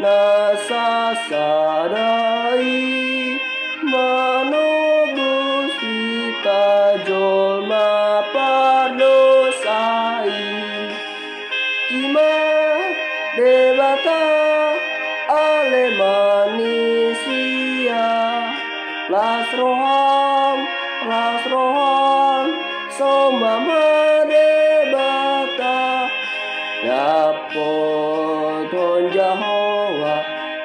nasasadai manobus kita jolma pardosai ima debata ale manisia lasroham sombama debata dapoton Jahowa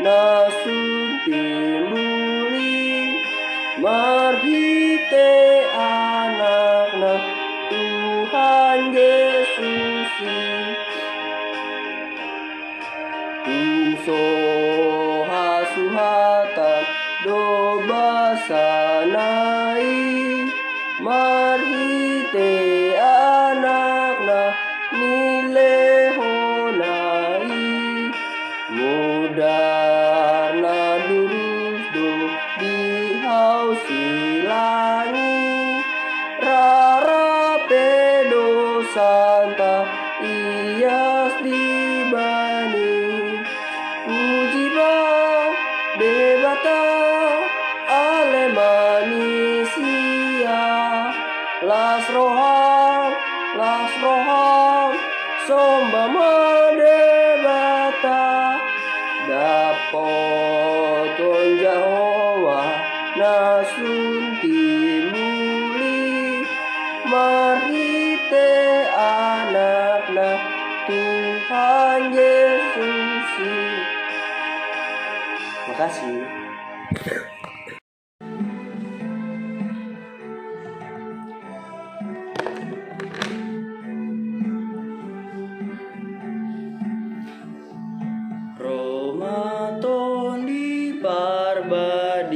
nasun timbuli marhite anakna Tuhan Yesus tungso hasuhatan do basanai marhite anakna nilehonai mudarna durus do dihausilangi rara pedo santa ias dibani ujiba debata ale manisia lasroham sombama debata dapoton Jahowa nasun timuli marhite anakna Tuhan Yesus. Makasih. Romaton di parbadia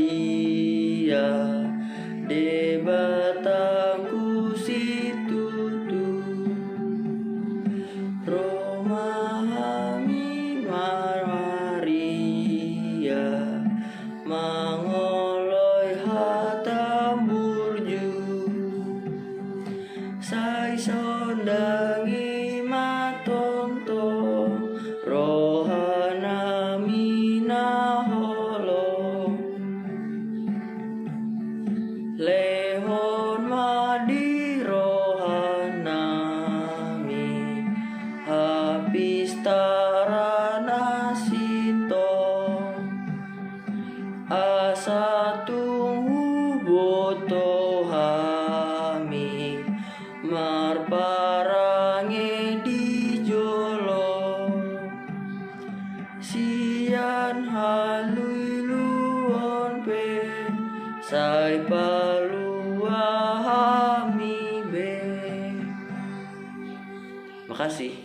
debatangku situtu romahami marmaria mangoloi hatam burju sai sondangi matonto rohana minaholo lehon madi rohanami habis tarana sinto asa tunggu boto hami marparange di jolo sian halui luon pe sai palua hami be. Makasih.